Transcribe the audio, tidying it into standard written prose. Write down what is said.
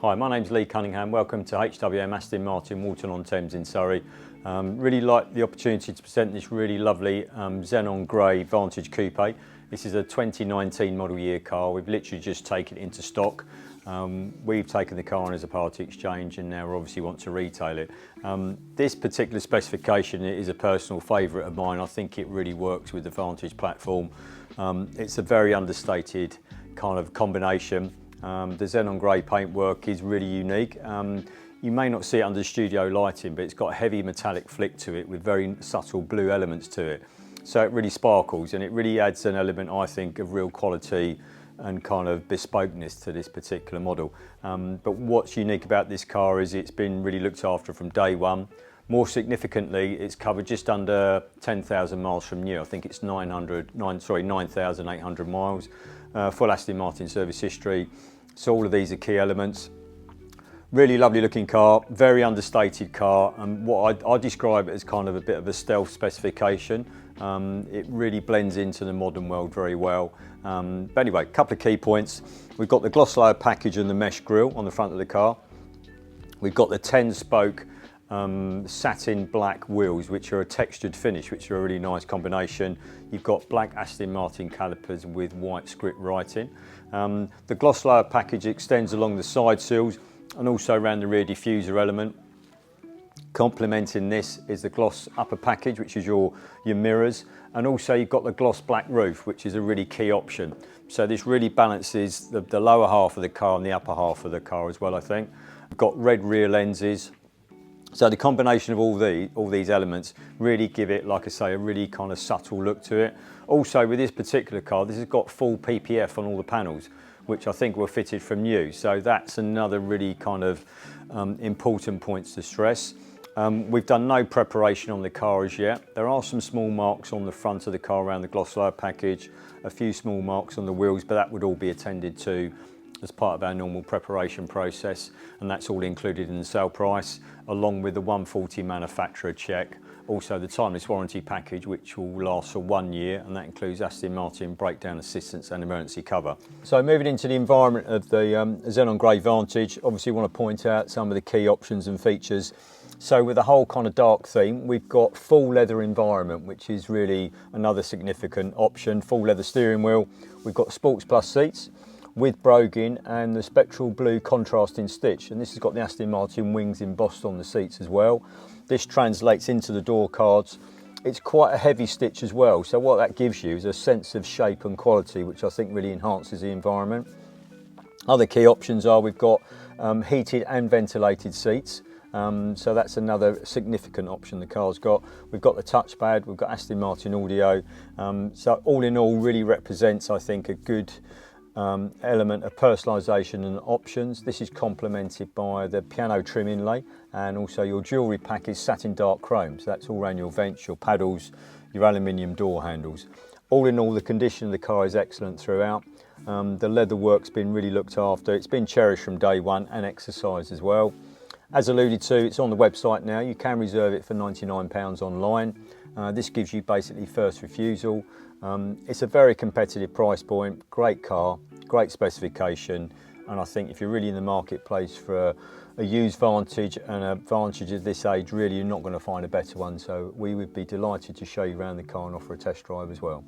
Hi, my name's Lee Cunningham. Welcome to HWM Aston Martin Walton-on-Thames in Surrey. Really like the opportunity to present this really lovely Xenon Grey Vantage Coupe. This is a 2019 model year car. We've literally just taken it into stock. We've taken the car on as a part exchange and now we obviously want to retail it. This particular specification is a personal favourite of mine. I think it really works with the Vantage platform. It's a very understated kind of combination. The Xenon Grey paintwork is really unique. You may not see it under studio lighting, but it's got a heavy metallic flick to it with very subtle blue elements to it. So it really sparkles and it really adds an element, I think, of real quality and kind of bespokeness to this particular model. But what's unique about this car is it's been really looked after from day one. More significantly, it's covered just under 10,000 miles from new. I think it's 9,800 miles. Full Aston Martin service history. So all of these are key elements. Really lovely looking car, very understated car, and what I describe it as kind of a bit of a stealth specification. It really blends into the modern world very well. But anyway, a couple of key points. We've got the gloss layer package and the mesh grille on the front of the car. We've got the 10-spoke satin black wheels, which are a textured finish, which are a really nice combination. You've got black Aston Martin calipers with white script writing. The gloss layer package extends along the side sills and also around the rear diffuser element. Complementing this is the gloss upper package, which is your mirrors, and also you've got the gloss black roof, which is a really key option. So this really balances the lower half of the car and the upper half of the car as well, I think. We've got red rear lenses. So the combination of all these elements really give it, like I say, a really kind of subtle look to it. Also with this particular car, this has got full PPF on all the panels, which I think were fitted from new. So that's another really kind of important points to stress. We've done no preparation on the car as yet. There are some small marks on the front of the car around the gloss layer package, a few small marks on the wheels, but that would all be attended to as part of our normal preparation process, and that's all included in the sale price, along with the 140 manufacturer check, also the timeless warranty package, which will last for 1 year, and that includes Aston Martin breakdown assistance and emergency cover. So moving into the environment of the Xenon Grey Vantage, obviously want to point out some of the key options and features. So with the whole kind of dark theme, we've got full leather environment, which is really another significant option. Full leather steering wheel. We've got Sports Plus seats with broguing and the spectral blue contrasting stitch, and this has got the Aston Martin wings embossed on the seats as well. This translates into the door cards. It's quite a heavy stitch as well, so what that gives you is a sense of shape and quality, which I think really enhances the environment. Other key options are we've got heated and ventilated seats. So that's another significant option the car's got. We've got the touchpad, we've got Aston Martin audio. So all in all really represents, I think, a good element of personalisation and options. This is complemented by the piano trim inlay, and also your jewellery pack is satin dark chrome. So that's all around your vents, your paddles, your aluminium door handles. All in all, the condition of the car is excellent throughout. The leather work's been really looked after. It's been cherished from day one and exercised as well. As alluded to, it's on the website now. You can reserve it for £99 online. This gives you basically first refusal. It's a very competitive price point, great car, great specification, and I think if you're really in the marketplace for a used Vantage and a Vantage of this age, really you're not going to find a better one. So we would be delighted to show you around the car and offer a test drive as well.